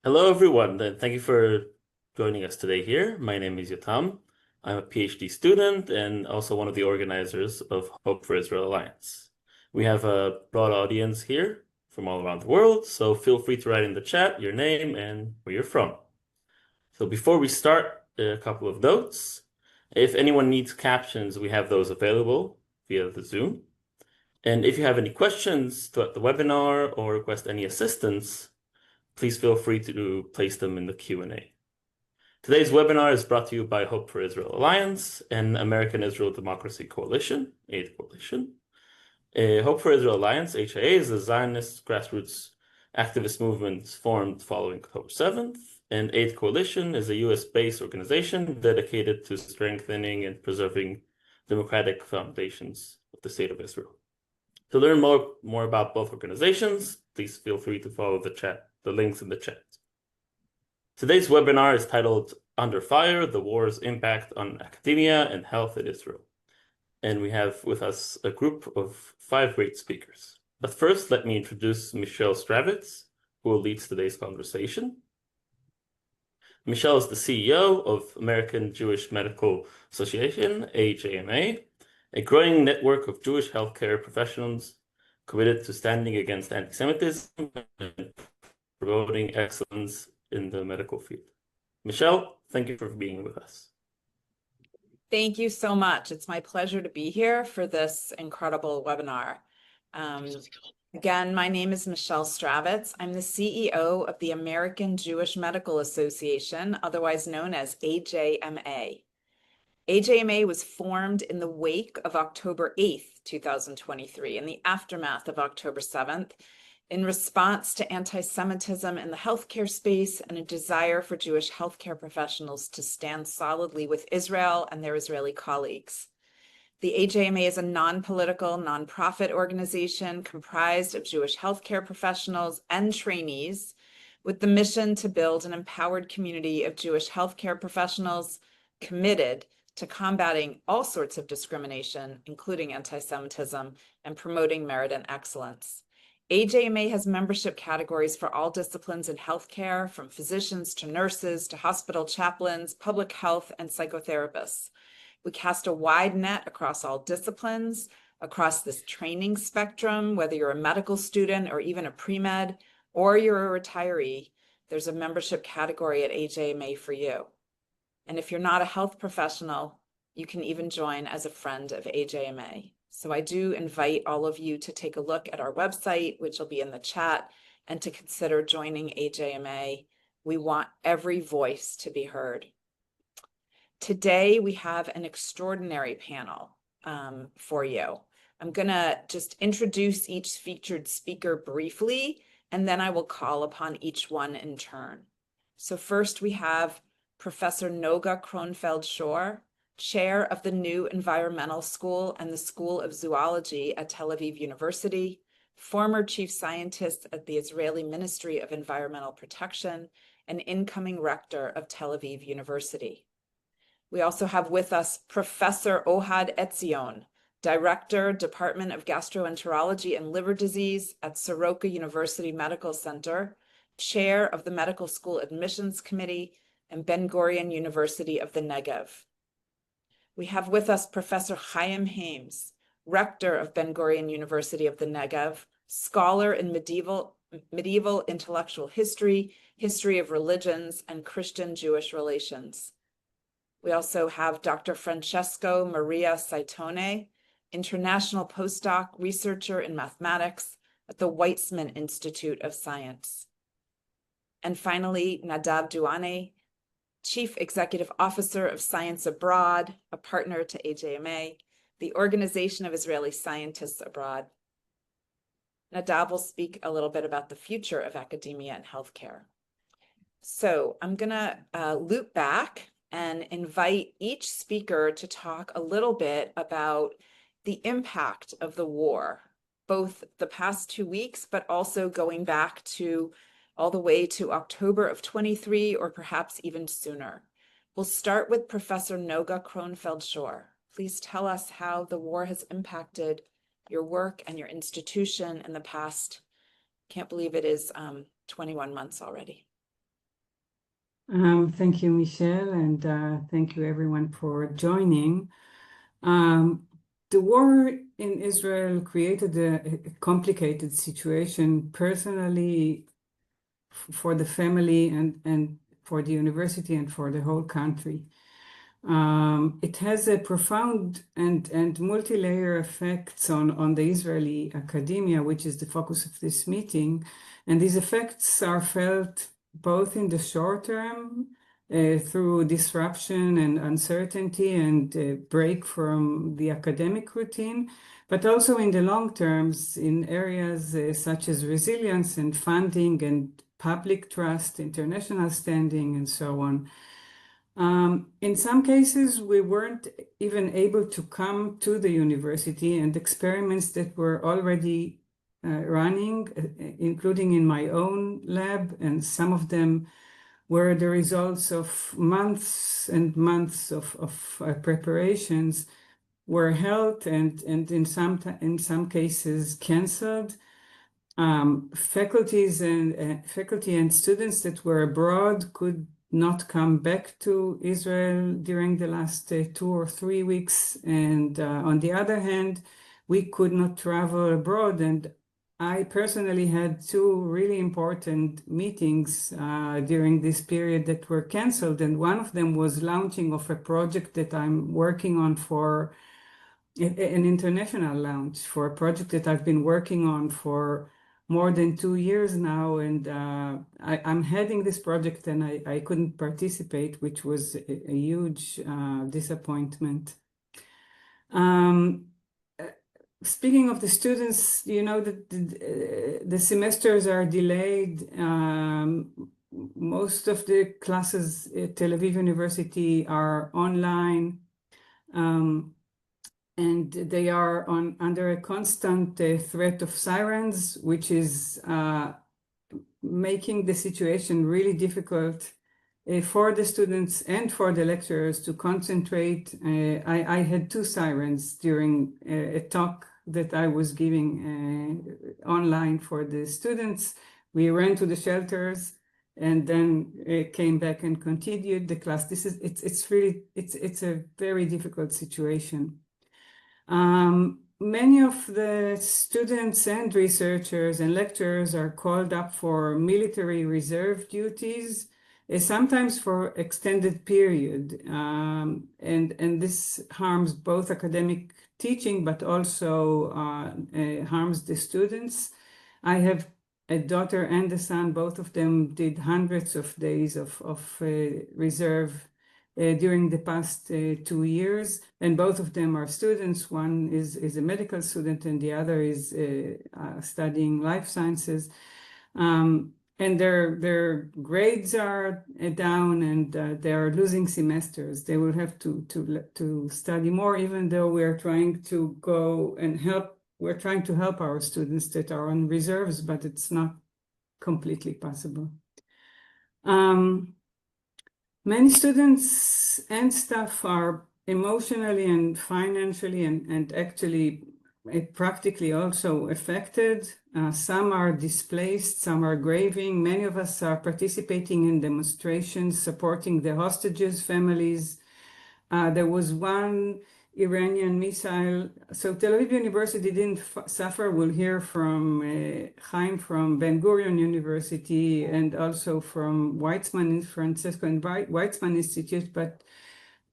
Hello, everyone, and thank you for joining us today here. My name is Yotam. I'm a PhD student and also one of the organizers of Hope for Israel Alliance. We have a broad audience here from all around the world, so feel free to write in the chat your name and where you're from. So before we start, a couple of notes. If anyone needs captions, we have those available via the Zoom. And if you have any questions throughout the webinar or request any assistance, please feel free to place them in the Q&A. Today's webinar is brought to you by Hope for Israel Alliance and American Israel Democracy Coalition, AID Coalition. Hope for Israel Alliance, HIA, is a Zionist grassroots activist movement formed following October 7th, and AID Coalition is a US-based organization dedicated to strengthening and preserving democratic foundations of the State of Israel. To learn more about both organizations, please feel free to follow the links in the chat. Today's webinar is titled Under Fire, the War's Impact on Academia and Health in Israel. And we have with us a group of 5 great speakers. But first, let me introduce Michelle Stravitz, who will lead today's conversation. Michelle is the CEO of American Jewish Medical Association, AJMA, a growing network of Jewish healthcare professionals committed to standing against anti-Semitism and promoting excellence in the medical field. Michelle, thank you for being with us. Thank you so much. It's my pleasure to be here for this incredible webinar. Again, my name is Michelle Stravitz. I'm the CEO of the American Jewish Medical Association, otherwise known as AJMA. AJMA was formed in the wake of October 8th, 2023, in the aftermath of October 7th, in response to anti-Semitism in the healthcare space and a desire for Jewish healthcare professionals to stand solidly with Israel and their Israeli colleagues. The AJMA is a non-political, non-profit organization comprised of Jewish healthcare professionals and trainees with the mission to build an empowered community of Jewish healthcare professionals committed to combating all sorts of discrimination, including anti-Semitism, and promoting merit and excellence. AJMA has membership categories for all disciplines in healthcare, from physicians to nurses to hospital chaplains, public health, and psychotherapists. We cast a wide net across all disciplines, across this training spectrum, whether you're a medical student or even a pre-med, or you're a retiree, there's a membership category at AJMA for you. And if you're not a health professional, you can even join as a friend of AJMA. So I do invite all of you to take a look at our website, which will be in the chat, and to consider joining AJMA. We want every voice to be heard. Today, we have an extraordinary panel for you. I'm going to just introduce each featured speaker briefly, and then I will call upon each one in turn. So first, we have Professor Noga Kronfeld-Schor, Chair of the new Environmental School and the School of Zoology at Tel Aviv University, former Chief Scientist at the Israeli Ministry of Environmental Protection, and incoming Rector of Tel Aviv University. We also have with us Professor Ohad Etzion, Director, Department of Gastroenterology and Liver Disease at Soroka University Medical Center, Chair of the Medical School Admissions Committee, and Ben-Gurion University of the Negev. We have with us Professor Chaim, Rector of Ben-Gurion University of the Negev, scholar in medieval intellectual history, history of religions, and Christian-Jewish relations. We also have Dr. Francesco Maria Saettone, international postdoc researcher in mathematics at the Weizmann Institute of Science. And finally, Nadav Duane, Chief Executive Officer of Science Abroad, a partner to AJMA, the Organization of Israeli Scientists Abroad. Nadav will speak a little bit about the future of academia and healthcare. So I'm going to loop back and invite each speaker to talk a little bit about the impact of the war, both the past 2 weeks, but also going back to all the way to October of 23, or perhaps even sooner. We'll start with Professor Noga Kronfeld-Schor. Please tell us how the war has impacted your work and your institution in the past, can't believe it is 21 months already. Thank you, Michelle, and thank you everyone for joining. The war in Israel created a complicated situation personally for the family and for the university and for the whole country. It has a profound and multi-layer effects on the Israeli academia, which is the focus of this meeting. And these effects are felt both in the short term through disruption and uncertainty and break from the academic routine, but also in the long terms in areas such as resilience and funding and public trust, international standing, and so on. In some cases, we weren't even able to come to the university, and experiments that were already running, including in my own lab, and some of them were the results of months and months of preparations, were held and in some cases canceled. Faculty and students that were abroad could not come back to Israel during the last 2 or 3 weeks. And on the other hand, we could not travel abroad. And I personally had 2 really important meetings during this period that were canceled. And one of them was launching of a project that I'm working on for an international launch for a project that I've been working on for more than 2 years now, and I'm heading this project and I couldn't participate, which was a huge disappointment. Speaking of the students, you know that the semesters are delayed. Most of the classes at Tel Aviv University are online. And they are under a constant threat of sirens, which is making the situation really difficult for the students and for the lecturers to concentrate. I had 2 sirens during a talk that I was giving online for the students. We ran to the shelters and then came back and continued the class. It's a very difficult situation. Many of the students and researchers and lecturers are called up for military reserve duties, sometimes for extended period. And this harms both academic teaching, but also harms the students. I have a daughter and a son. Both of them did hundreds of days of reserve during the past 2 years, and both of them are students. One is a medical student and the other is studying life sciences. And their grades are down and they are losing semesters. They will have to study more, even though we're trying to go and help. We're trying to help our students that are on reserves, but it's not completely possible. Many students and staff are emotionally and financially and actually practically also affected. Some are displaced, some are grieving. Many of us are participating in demonstrations, supporting the hostages' families. There was one Iranian missile. So Tel Aviv University didn't suffer. We'll hear from Chaim from Ben-Gurion University and also from Weizmann, Francesco and Weizmann Institute. But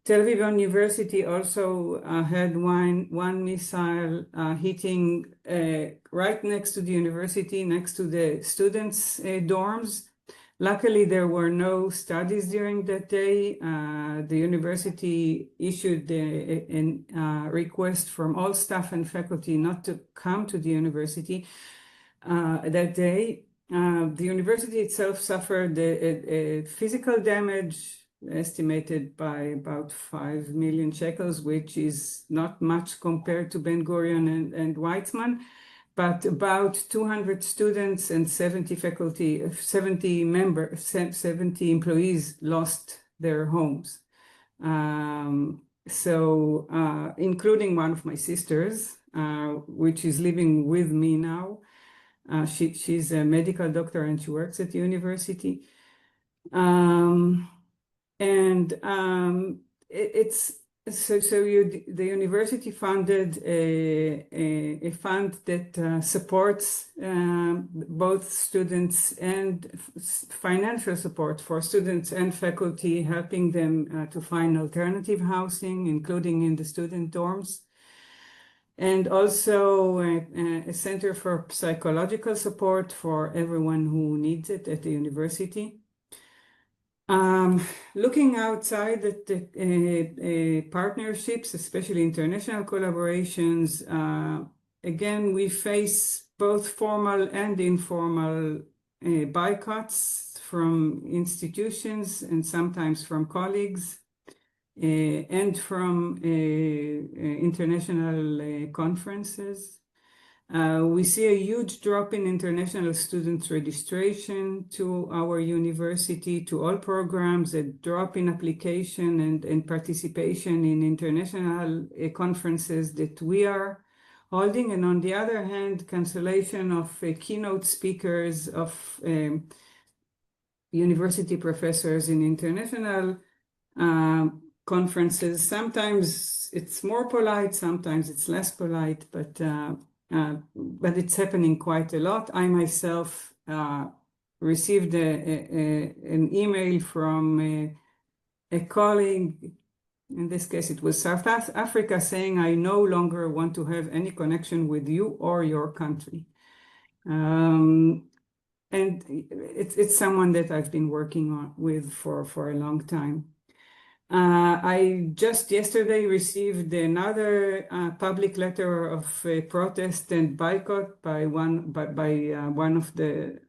Tel Aviv University also had one missile hitting right next to the university, next to the students' dorms. Luckily, there were no studies during that day. The university issued a request from all staff and faculty not to come to the university that day. The university itself suffered a physical damage estimated by about 5 million shekels, which is not much compared to Ben-Gurion and Weizmann. But about 200 students and 70 faculty, 70 employees lost their homes. Including one of my sisters, which is living with me now. She's a medical doctor and she works at the university. The university funded a fund that supports both students and financial support for students and faculty, helping them to find alternative housing, including in the student dorms. And also a center for psychological support for everyone who needs it at the university. Looking outside at the partnerships, especially international collaborations, again, we face both formal and informal boycotts from institutions and sometimes from colleagues and from international conferences. We see a huge drop in international students' registration to our university, to all programs, a drop in application and participation in international conferences that we are holding. And on the other hand, cancellation of keynote speakers, of university professors in international conferences. Sometimes it's more polite, sometimes it's less polite, but it's happening quite a lot. I myself received an email from a colleague, in this case it was South Africa, saying, I no longer want to have any connection with you or your country. And it's someone that I've been working with for a long time. I just yesterday received another public letter of protest and boycott by one of the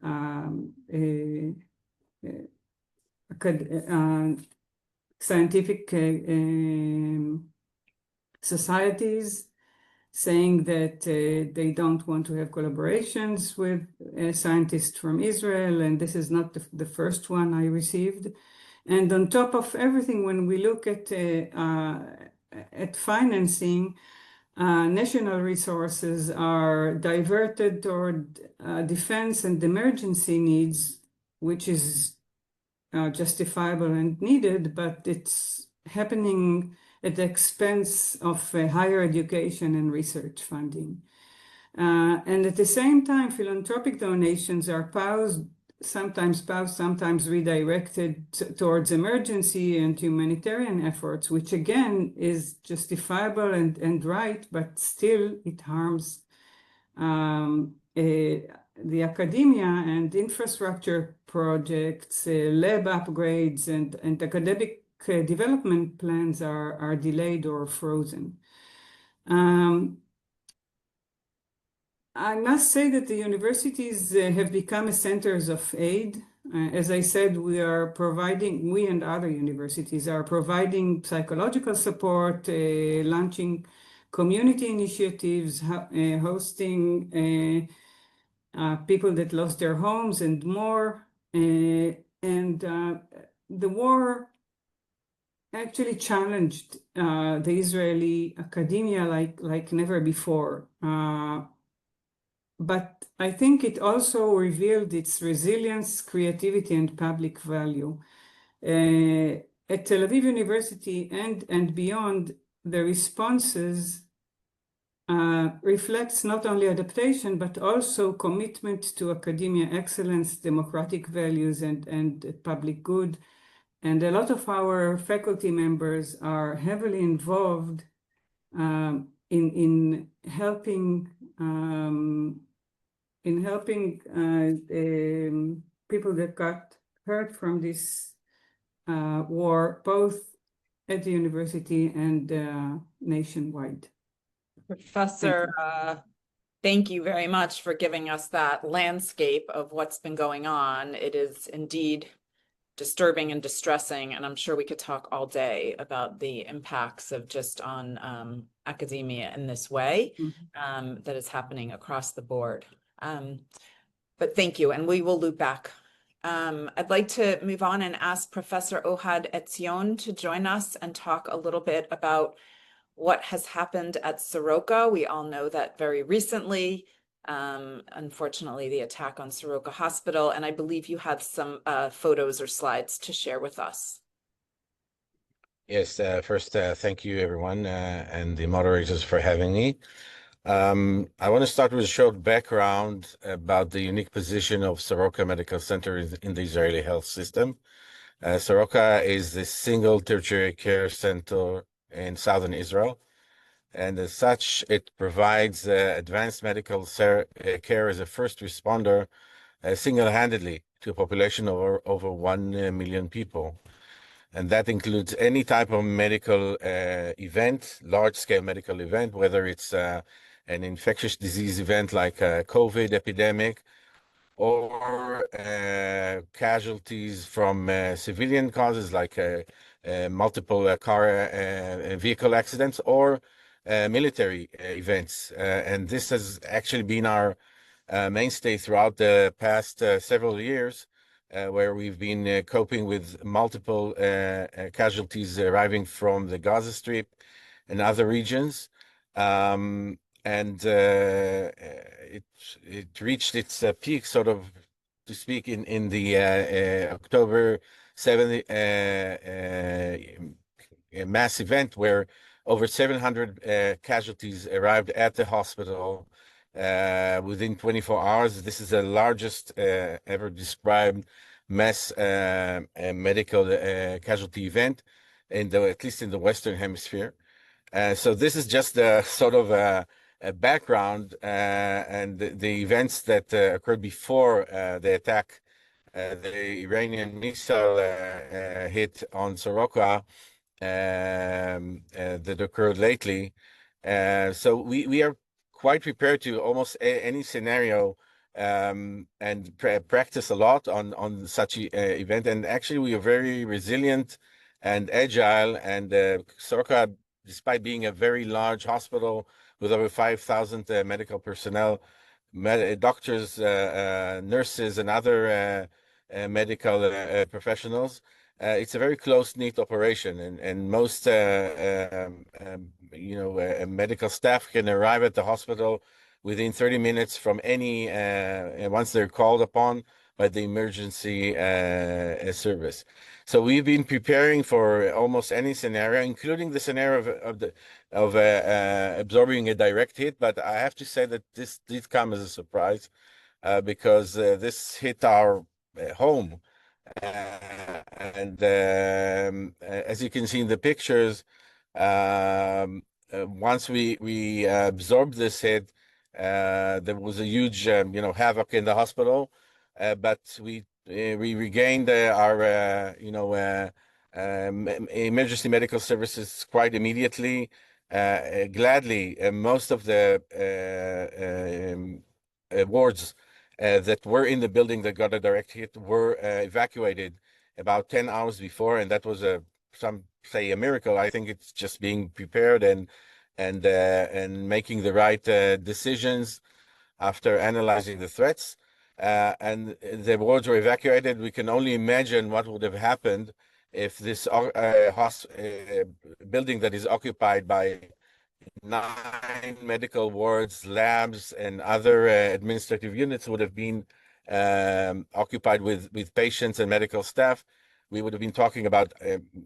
scientific societies, saying that they don't want to have collaborations with scientists from Israel, and this is not the first one I received. And on top of everything, when we look at financing, national resources are diverted toward defense and emergency needs, which is justifiable and needed, but it's happening at the expense of higher education and research funding. And at the same time, philanthropic donations are sometimes redirected towards emergency and humanitarian efforts, which again is justifiable and right, but still it harms the academia and infrastructure projects, lab upgrades, and academic development plans are delayed or frozen. I must say that the universities have become centers of aid. As I said, we and other universities are providing psychological support, launching community initiatives, hosting people that lost their homes and more. The war actually challenged the Israeli academia like never before. But I think it also revealed its resilience, creativity, and public value. At Tel Aviv University and beyond, the responses reflects not only adaptation, but also commitment to academia excellence, democratic values, and public good. And a lot of our faculty members are heavily involved in helping people that got hurt from this war, both at the university and nationwide. Professor, thank you very much for giving us that landscape of what's been going on. It is indeed disturbing and distressing, and I'm sure we could talk all day about the impacts of just on academia in this way that is happening across the board. But thank you, and we will loop back. I'd like to move on and ask Professor Ohad Etzion to join us and talk a little bit about what has happened at Soroka. We all know that very recently unfortunately, the attack on Soroka Hospital. And I believe you have some photos or slides to share with us. Yes, first, thank you, everyone, and the moderators for having me. I want to start with a short background about the unique position of Soroka Medical Center in the Israeli health system. Soroka is the single tertiary care center in southern Israel, and as such, it provides advanced medical care as a first responder single-handedly to a population of over 1 million people. And that includes any type of medical event, large-scale medical event, whether it's an infectious disease event like a COVID epidemic, or casualties from civilian causes like multiple car vehicle accidents, or military events. And this has actually been our mainstay throughout the past several years, where we've been coping with multiple casualties arriving from the Gaza Strip and other regions. And it reached its peak, sort of, to speak, in the October 7th mass event, where over 700 casualties arrived at the hospital within 24 hours. This is the largest ever described mass medical casualty event, at least in the Western Hemisphere. So this is just a sort of a background, and the events that occurred before the attack, the Iranian missile hit on Soroka that occurred lately. So we are quite prepared to almost any scenario, and practice a lot on such event. And actually, we are very resilient and agile. And Soroka, despite being a very large hospital with over 5,000 medical personnel, doctors, nurses, and other medical professionals, it's a very close-knit operation, and most medical staff can arrive at the hospital within 30 minutes from any once they're called upon by the emergency service. So we've been preparing for almost any scenario, including the scenario of absorbing a direct hit. But I have to say that this did come as a surprise, because this hit our home. And as you can see in the pictures, once we absorbed this hit, there was a huge havoc in the hospital, but we regained our emergency medical services quite immediately. Gladly, most of the wards that were in the building that got a direct hit were evacuated about 10 hours before, and that was some say a miracle. I think it's just being prepared and making the right decisions after analyzing the threats. And the wards were evacuated. We can only imagine what would have happened if this building that is occupied by 9 medical wards, labs, and other administrative units would have been occupied with patients and medical staff. We would have been talking about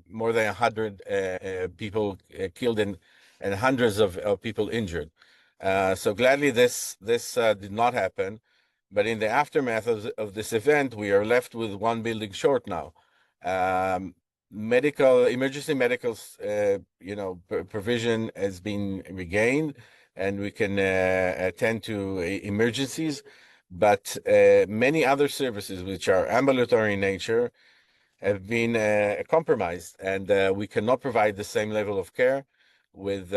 more than 100 people killed and hundreds of people injured. So gladly, this did not happen. But in the aftermath of this event, we are left with one building short now. Emergency medical provision has been regained, and we can attend to emergencies. But many other services, which are ambulatory in nature, have been compromised, and we cannot provide the same level of care with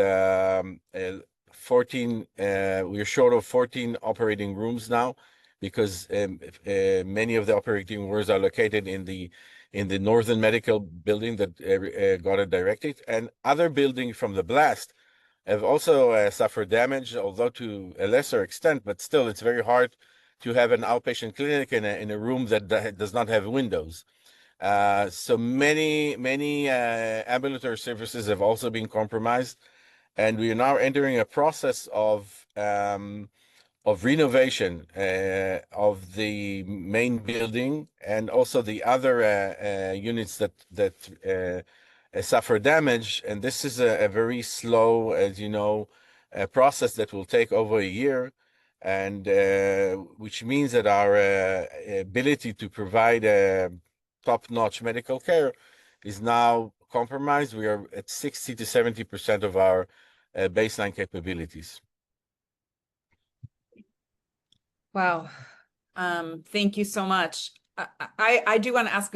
14. We're short of 14 operating rooms now, because many of the operating rooms are located in the northern medical building that got a direct hit, and other buildings from the blast have also suffered damage, although to a lesser extent. But still, it's very hard to have an outpatient clinic in a room that does not have windows. So many ambulatory services have also been compromised, and we are now entering a process of renovation of the main building and also the other units that suffer damage. And this is a very slow, as you know, process that will take over a year, and which means that our ability to provide top-notch medical care is now compromised. We are at 60 to 70% of our baseline capabilities. Wow. Thank you so much. I do want to ask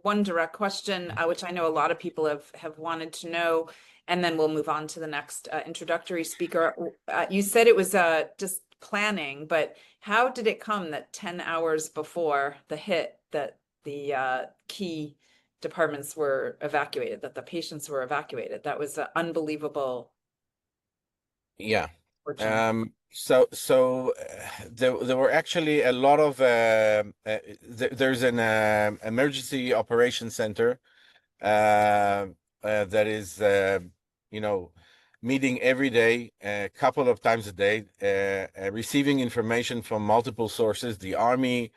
one direct question, which I know a lot of people have wanted to know, and then we'll move on to the next introductory speaker. You said it was just planning, but how did it come that 10 hours before the hit that the key departments were evacuated, that the patients were evacuated? That was unbelievable. Yeah. So there were actually a lot of there's an emergency operations center that is meeting every day, a couple of times a day, receiving information from multiple sources, the army,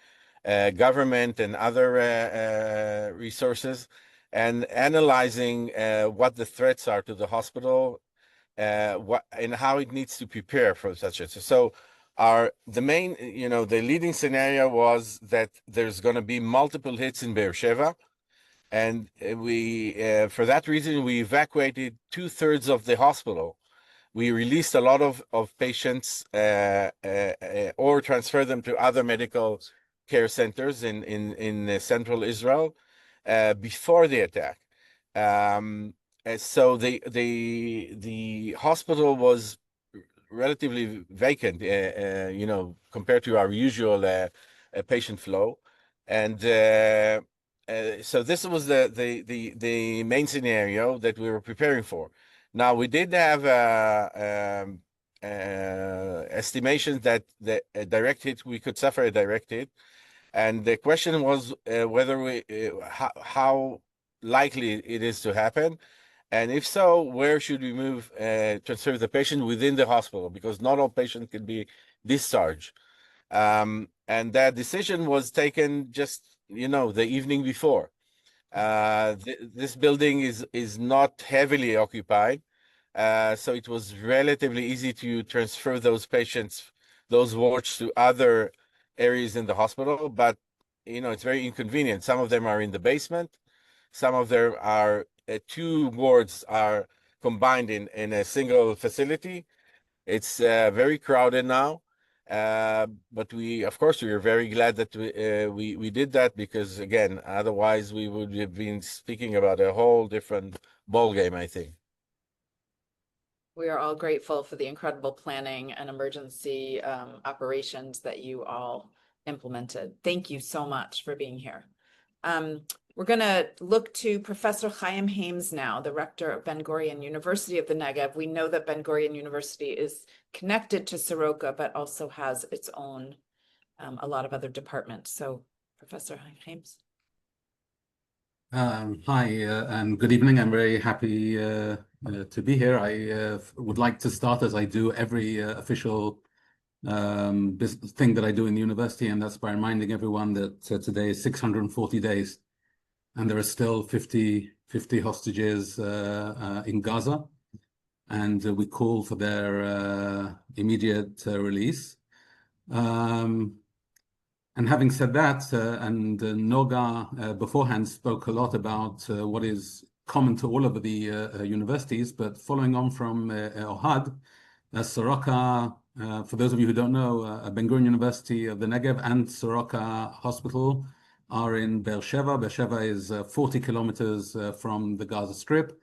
government, and other resources, and analyzing what the threats are to the hospital, what and how it needs to prepare for such a. So the leading scenario was that there's going to be multiple hits in Beersheba, and we for that reason we evacuated 2/3 of the hospital. We released a lot of patients or transferred them to other medical care centers in central Israel before the attack. So the hospital was relatively vacant, compared to our usual patient flow, and so this was the main scenario that we were preparing for. Now we did have estimations that a direct hit, we could suffer a direct hit, and the question was whether how likely it is to happen. And if so, where should we move, transfer the patient within the hospital? Because not all patients can be discharged. And that decision was taken just, the evening before. This building is not heavily occupied. So it was relatively easy to transfer those patients, those wards, to other areas in the hospital. But, it's very inconvenient. Some of them are in the basement. Some of them are two wards are combined in a single facility. It's very crowded now, but we are very glad that we did that, because again, otherwise we would have been speaking about a whole different ball game, I think. We are all grateful for the incredible planning and emergency operations that you all implemented. Thank you so much for being here. We're going to look to Professor Chaim now, the rector of Ben-Gurion University of the Negev. We know that Ben-Gurion University is connected to Soroka, but also has its own, a lot of other departments. So, Professor Chaim. Hi, and good evening. I'm very happy to be here. I would like to start, as I do every official thing that I do in the university, and that's by reminding everyone that today is 640 days. And there are still 50 hostages in Gaza, and we call for their immediate release. And having said that, and Noga beforehand spoke a lot about what is common to all of the universities, but following on from Ohad, Soroka, for those of you who don't know, Ben-Gurion University of the Negev and Soroka Hospital are in Beersheba. Beersheba is 40 kilometers from the Gaza Strip.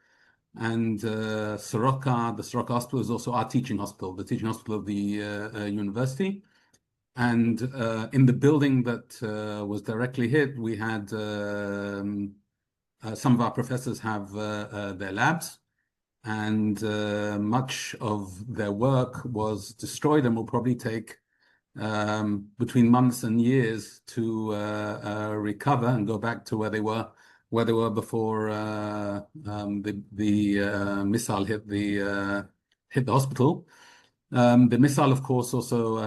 And the Soroka Hospital is also our teaching hospital, the teaching hospital of the university. And in the building that was directly hit, we had some of our professors have their labs, and much of their work was destroyed and will probably take between months and years to recover and go back to where they were before the missile hit the hospital. The missile, of course, also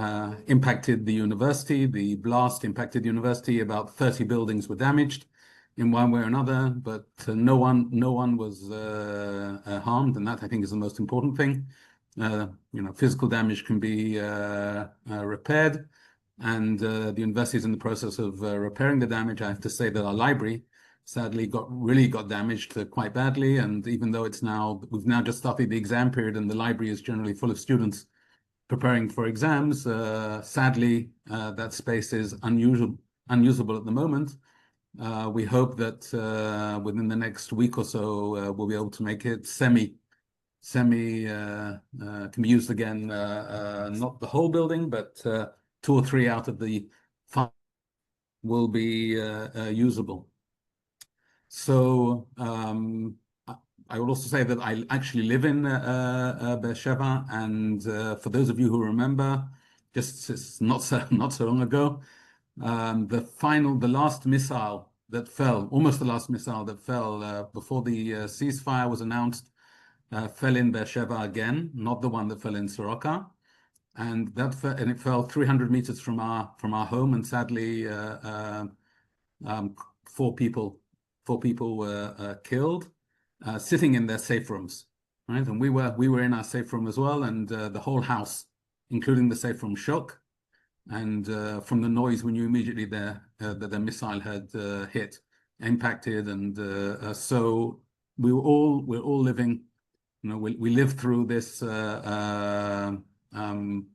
impacted the university. The blast impacted the university. About 30 buildings were damaged in one way or another, but no one was harmed, and that I think is the most important thing. Physical damage can be repaired, and the university is in the process of repairing the damage. I have to say that our library sadly really got damaged quite badly, and even though we've now just started the exam period, and the library is generally full of students preparing for exams, sadly that space is unusable at the moment. We hope that within the next week or so we'll be able to make it semi can be used again, not the whole building, but 2 or 3 out of the 5 will be usable. So I will also say that I actually live in Beersheba, and for those of you who remember, just not so long ago, the last missile that fell, almost the last missile that fell before the ceasefire was announced, fell in Beersheba again, not the one that fell in Soroka, and it fell 300 meters from our home, and sadly 4 people were killed, sitting in their safe rooms, right? And we were in our safe room as well, and the whole house, including the safe room, shook. And from the noise, we knew immediately that the missile had impacted, and so we're all living. We lived through this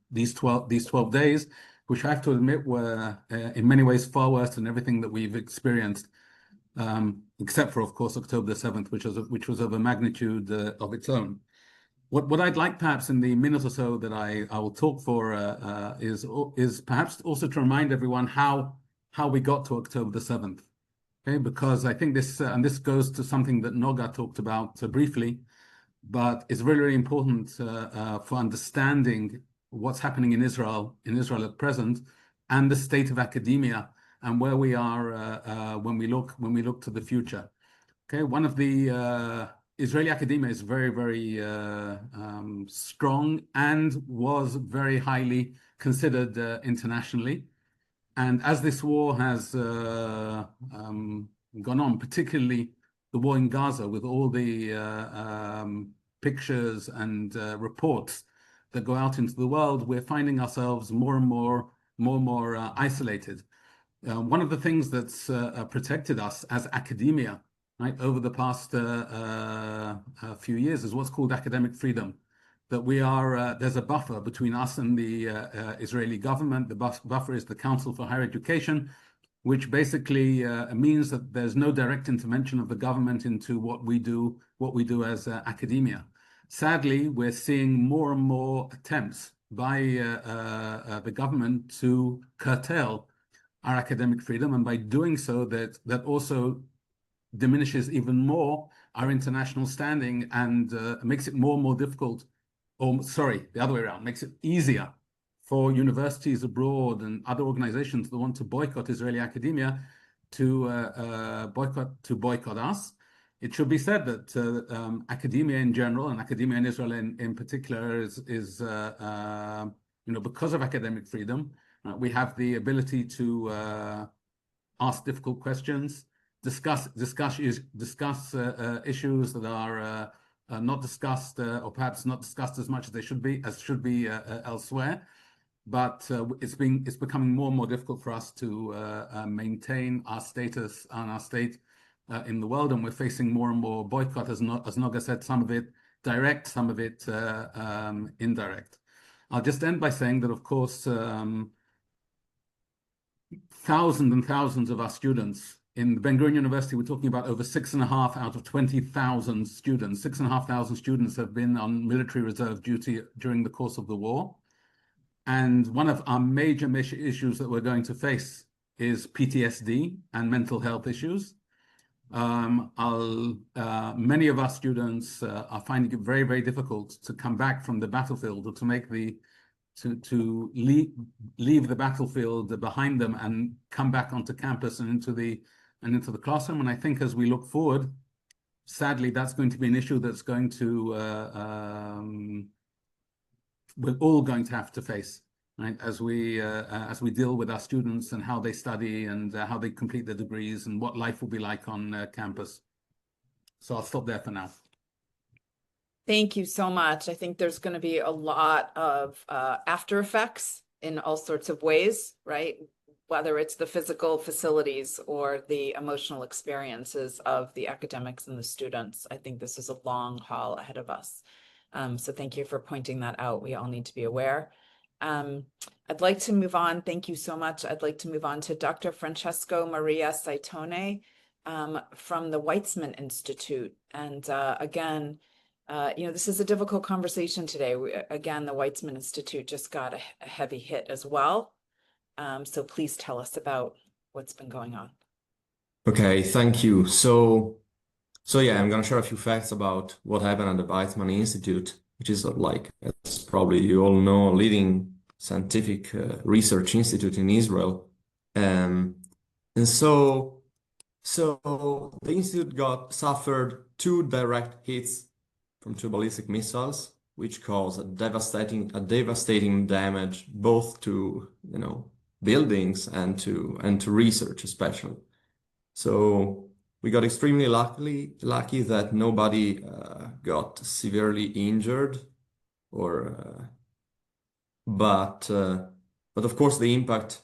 these 12 days, which I have to admit were in many ways far worse than everything that we've experienced, except for, of course, October the 7th, which was of a magnitude of its own. What I'd like perhaps in the minute or so that I will talk for is perhaps also to remind everyone how we got to October the 7th. Okay, because I think this and this goes to something that Noga talked about briefly, but it's really, really important for understanding what's happening in Israel at present, and the state of academia, and where we are when we look to the future. Okay, one of the Israeli academia is very, very strong and was very highly considered internationally. And as this war has gone on, particularly the war in Gaza, with all the pictures and reports that go out into the world, we're finding ourselves more and more isolated. One of the things that's protected us as academia, right, over the past few years is what's called academic freedom. That we are, there's a buffer between us and the Israeli government. The buffer is the Council for Higher Education, which basically means that there's no direct intervention of the government into what we do as academia. Sadly, we're seeing more and more attempts by the government to curtail our academic freedom, and by doing so, that also diminishes even more our international standing, and makes it more and more difficult, or sorry, the other way around, makes it easier for universities abroad and other organizations that want to boycott Israeli academia to boycott us. It should be said that academia in general, and academia in Israel in particular, is because of academic freedom, we have the ability to ask difficult questions, discuss issues that are not discussed, or perhaps not discussed as much as they should be elsewhere. But it's becoming more and more difficult for us to maintain our status and our state in the world, and we're facing more and more boycott, as Noga said, some of it direct, some of it indirect. I'll just end by saying that, of course, thousands and thousands of our students in Ben-Gurion University, we're talking about over 6.5 out of 20,000 students. 6,500 students have been on military reserve duty during the course of the war. And one of our major issues that we're going to face is PTSD and mental health issues. Many of our students are finding it very, very difficult to come back from the battlefield, or to make to leave the battlefield behind them and come back onto campus and into the classroom. And I think as we look forward, sadly, that's going to be an issue that's going to we're all going to have to face, right, as we deal with our students and how they study and how they complete their degrees and what life will be like on campus. So I'll stop there for now. Thank you so much. I think there's going to be a lot of after effects in all sorts of ways, right? Whether it's the physical facilities or the emotional experiences of the academics and the students. I think this is a long haul ahead of us. So thank you for pointing that out. We all need to be aware. I'd like to move on. Thank you so much. I'd like to move on to Dr. Francesco Maria Saettone from the Weizmann Institute. And again, this is a difficult conversation today. Again, the Weizmann Institute just got a heavy hit as well. So please tell us about what's been going on. Okay, thank you. So yeah, I'm going to share a few facts about what happened at the Weizmann Institute, which is like, as probably you all know, a leading scientific research institute in Israel. And so the institute suffered 2 direct hits from 2 ballistic missiles, which caused a devastating damage both to buildings and to research especially. So we got extremely lucky that nobody got severely injured, but of course the impact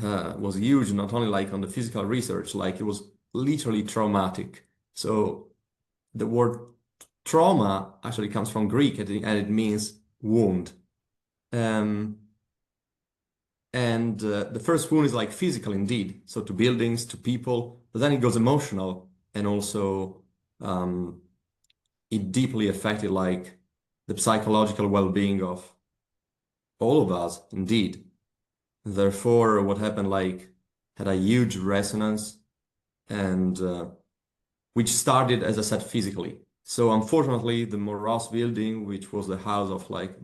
was huge, not only like on the physical research, like it was literally traumatic. So the word trauma actually comes from Greek and it means wound. And the first wound is like physical indeed, so to buildings, to people, but then it goes emotional, and also it deeply affected like the psychological well-being of all of us indeed. Therefore, what happened like had a huge resonance, and which started, as I said, physically. So unfortunately, the Moros building, which was the house of like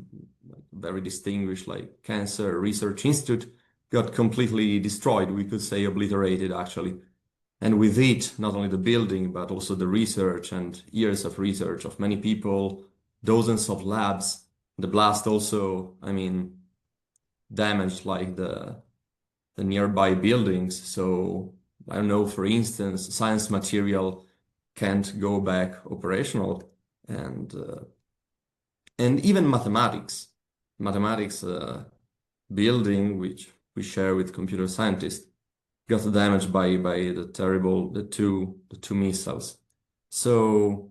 very distinguished like cancer research institute, got completely destroyed. We could say obliterated actually. And with it, not only the building, but also the research and years of research of many people, dozens of labs. The blast also, damaged like the nearby buildings. So I don't know, for instance, science material can't go back operational, and even mathematics building, which we share with computer scientists, got damaged by the two missiles. So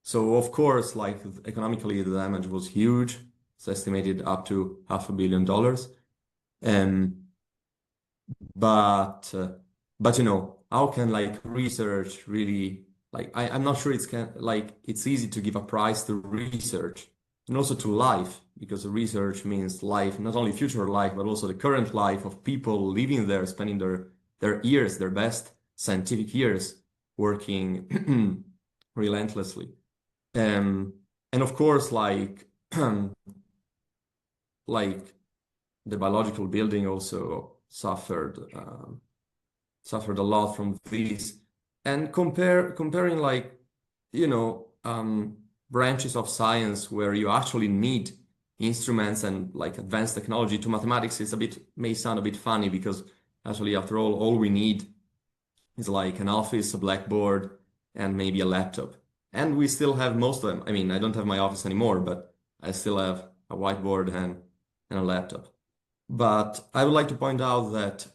of course, like economically, the damage was huge. It's estimated up to $500 million. But how can like research really, like I'm not sure it's easy to give a price to research and also to life, because research means life, not only future life, but also the current life of people living there, spending their years, their best scientific years, working relentlessly. And of course, like the biological building also suffered a lot from this. And comparing like branches of science where you actually need instruments and like advanced technology to mathematics may sound a bit funny, because actually after all we need is like an office, a blackboard, and maybe a laptop. And we still have most of them. I don't have my office anymore, but I still have a whiteboard and a laptop. But I would like to point out that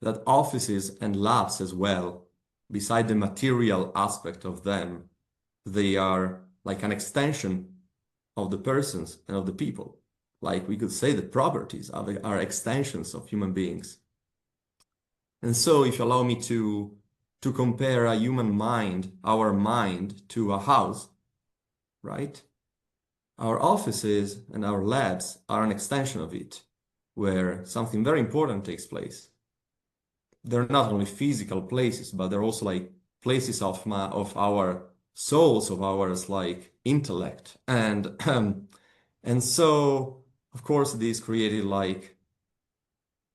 that offices and labs as well, beside the material aspect of them, they are like an extension of the persons and of the people. Like we could say that properties are extensions of human beings. And so if you allow me to compare a human mind, our mind, to a house, right? Our offices and our labs are an extension of it, where something very important takes place. They're not only physical places, but they're also like places of our souls, of ours, like intellect. And so, of course, this created like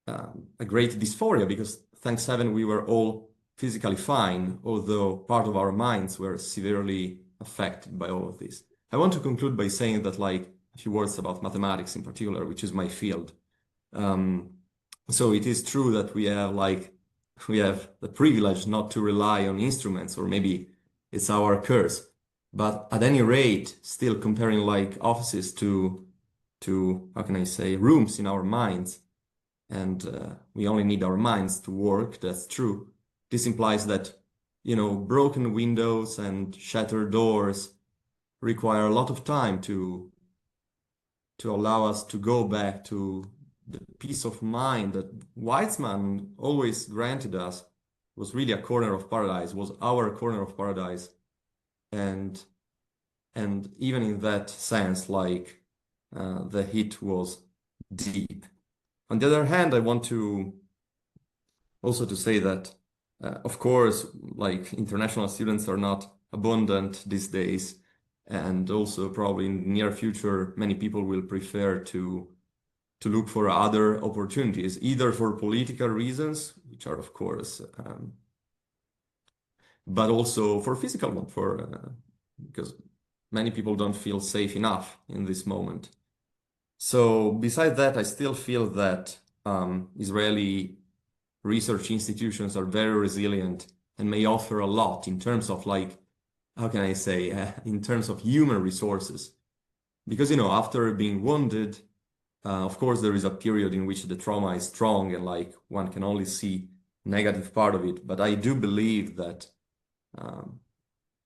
a great dysphoria, because thanks heaven we were all physically fine, although part of our minds were severely affected by all of this. I want to conclude by saying that like a few words about mathematics in particular, which is my field. So it is true that we have the privilege not to rely on instruments, or maybe it's our curse. But at any rate, still comparing like offices to how can I say, rooms in our minds, and we only need our minds to work, that's true. This implies that, you know, broken windows and shattered doors require a lot of time to allow us to go back to the peace of mind that Weizmann always granted us. Was really a corner of paradise, was our corner of paradise. And even in that sense, like the hit was deep. On the other hand, I want to also to say that, of course, like international students are not abundant these days. And also probably in the near future, many people will prefer to look for other opportunities, either for political reasons, which are of course, but also for physical ones, because many people don't feel safe enough in this moment. So besides that, I still feel that Israeli research institutions are very resilient and may offer a lot in terms of like, how can I say, in terms of human resources. Because, you know, after being wounded, of course, there is a period in which the trauma is strong and like one can only see negative part of it. But I do believe that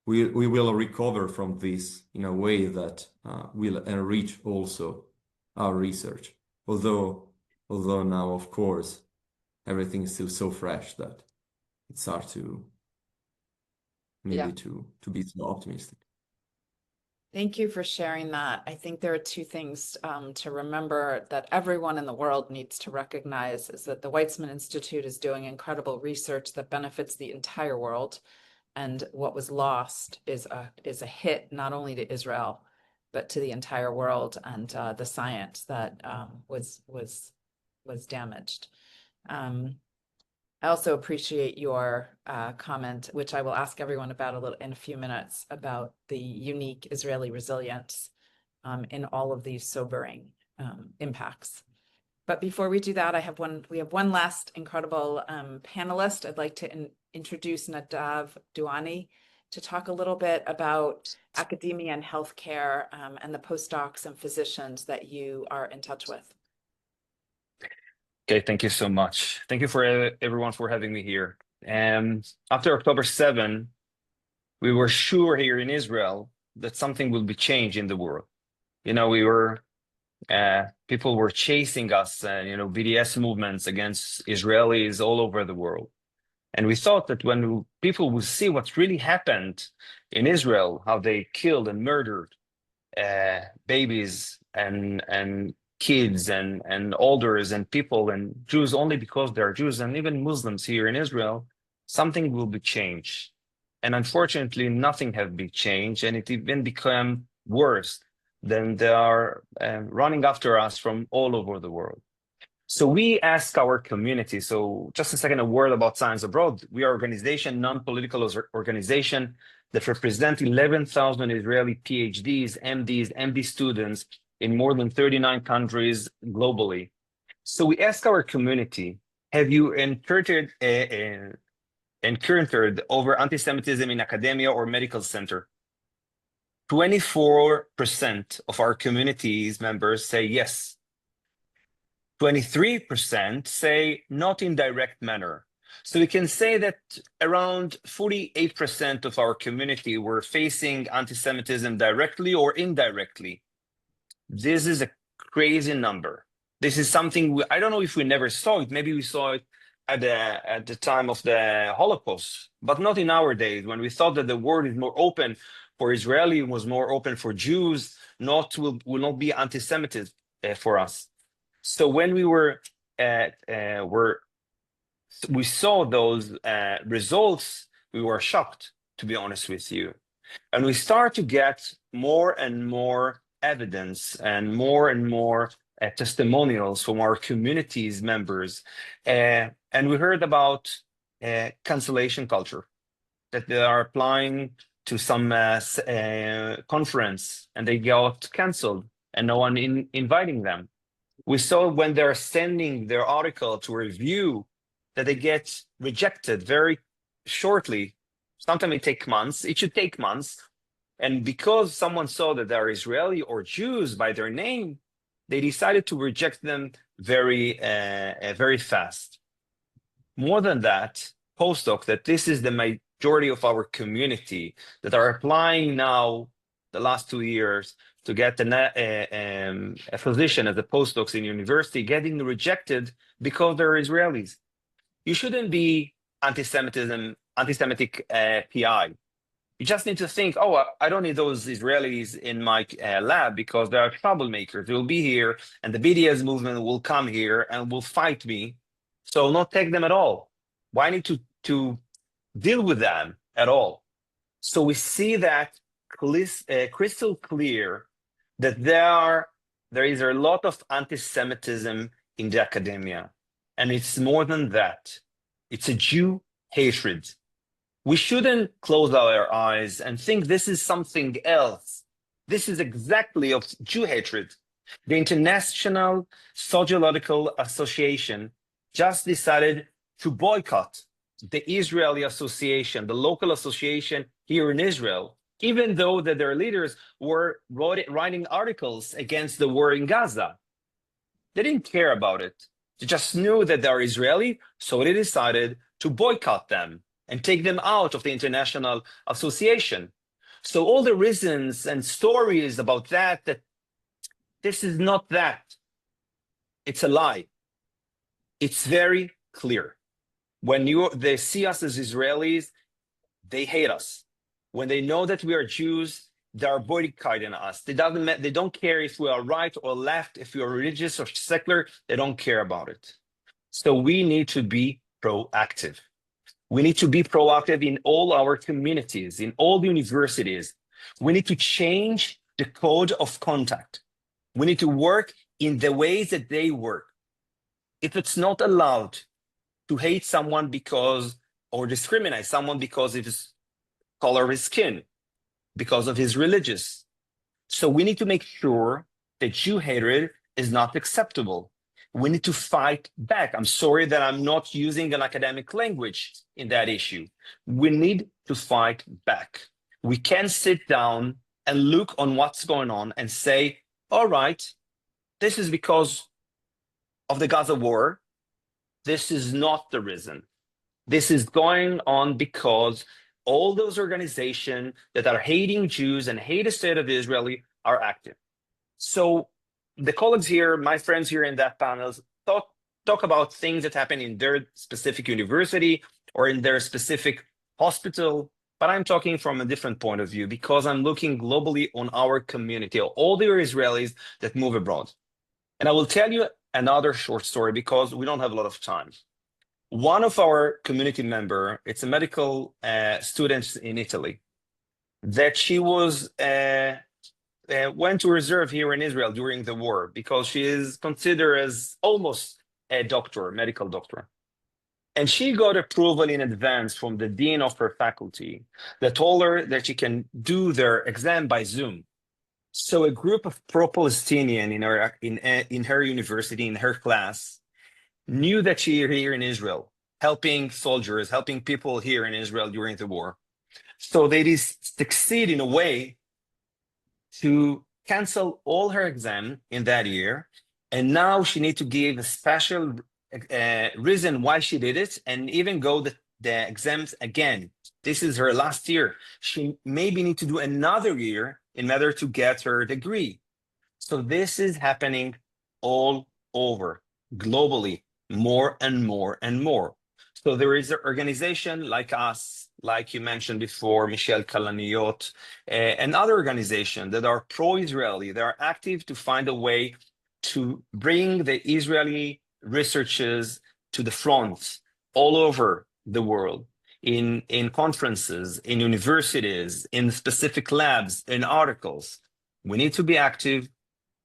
we will recover from this in a way that will enrich also our research. Although now, of course, everything is still so fresh that it's hard to maybe to be so optimistic. Thank you for sharing that. I think there are two things to remember that everyone in the world needs to recognize is that the Weizmann Institute is doing incredible research that benefits the entire world. And what was lost is a hit not only to Israel, but to the entire world, and the science that was damaged. I also appreciate your comment, which I will ask everyone about in a few minutes, about the unique Israeli resilience in all of these sobering impacts. But before we do that, we have one last incredible panelist. I'd like to introduce Nadav Duani to talk a little bit about academia and healthcare and the postdocs and physicians that you are in touch with. Okay, thank you so much. Thank you for everyone for having me here. After October 7, we were sure here in Israel that something will be changed in the world. You know, people were chasing us, you know, BDS movements against Israelis all over the world. And we thought that when people would see what really happened in Israel, how they killed and murdered babies and kids and elders and people and Jews only because they're Jews, and even Muslims here in Israel, something will be changed. And unfortunately, nothing has been changed, and it even became worse than they are running after us from all over the world. So we ask our community, so just a second, a word about Science Abroad. We are an organization, non-political organization that represent 11,000 Israeli PhDs, MDs, MD students in more than 39 countries globally. So we ask our community, have you encountered over anti-Semitism in academia or medical center? 24% of our community's members say yes. 23% say not in direct manner. So we can say that around 48% of our community were facing anti-Semitism directly or indirectly. This is a crazy number. This is something I don't know if we never saw it. Maybe we saw it at the time of the Holocaust, but not in our days, when we thought that the world is more open for Israeli, was more open for Jews, will not be anti-Semitism for us. So when we we saw those results, we were shocked, to be honest with you. And we start to get more and more evidence and more testimonials from our community's members. And we heard about cancellation culture, that they are applying to some conference and they got canceled. and no one inviting them. We saw when they're sending their article to review that they get rejected very shortly. Sometimes it takes months. It should take months. And because someone saw that they're Israeli or Jews by their name, they decided to reject them very fast. More than that, postdoc, that this is the majority of our community that are applying now the last 2 years to get a position as a postdocs in university, getting rejected because they're Israelis. You shouldn't be anti-Semitic PI. You just need to think, oh, I don't need those Israelis in my lab because they are troublemakers. They will be here, and the BDS movement will come here and will fight me. So not take them at all. Why need to deal with them at all? So we see that crystal clear that there is a lot of anti-Semitism in the academia. And it's more than that. It's a Jew hatred. We shouldn't close our eyes and think this is something else. This is exactly of Jew hatred. The International Sociological Association just decided to boycott the Israeli association, the local association here in Israel, even though that their leaders were writing articles against the war in Gaza. They didn't care about it. They just knew that they're Israeli, so they decided to boycott them and take them out of the international association. So all the reasons and stories about that this is not that. It's a lie. It's very clear. When they see us as Israelis, they hate us. When they know that we are Jews, they are boycotting us. They don't care if we are right or left, if we are religious or secular, they don't care about it. So we need to be proactive. We need to be proactive in all our communities, in all the universities. We need to change the code of conduct. We need to work in the ways that they work. If it's not allowed to hate someone or discriminate someone because of his color of his skin, because of his religious. So we need to make sure that Jew hatred is not acceptable. We need to fight back. I'm sorry that I'm not using an academic language in that issue. We need to fight back. We can't sit down and look on what's going on and say, all right, this is because of the Gaza war. This is not the reason. This is going on because all those organizations that are hating Jews and hate the state of Israel are active. So the colleagues here, my friends here in that panel, talk about things that happen in their specific university or in their specific hospital, but I'm talking from a different point of view because I'm looking globally on our community, all the Israelis that move abroad. And I will tell you another short story because we don't have a lot of time. One of our community member, it's a medical student in Italy, that she was went to reserve here in Israel during the war because she is considered as almost a doctor, medical doctor. And she got approval in advance from the dean of her faculty that told her that she can do their exam by Zoom. So a group of pro-Palestinian in her university, in her class, knew that she is here in Israel, helping soldiers, helping people here in Israel during the war. So they succeed in a way to cancel all her exam in that year. And now she needs to give a special reason why she did it and even go the exams again. This is her last year. She maybe need to do another year in order to get her degree. So this is happening all over, globally, more and more and more. So there is an organization like us, like you mentioned before, Michel Kalaniot, and other organizations that are pro-Israeli. They are active to find a way to bring the Israeli researchers to the front all over the world, in conferences, in universities, in specific labs, in articles. We need to be active.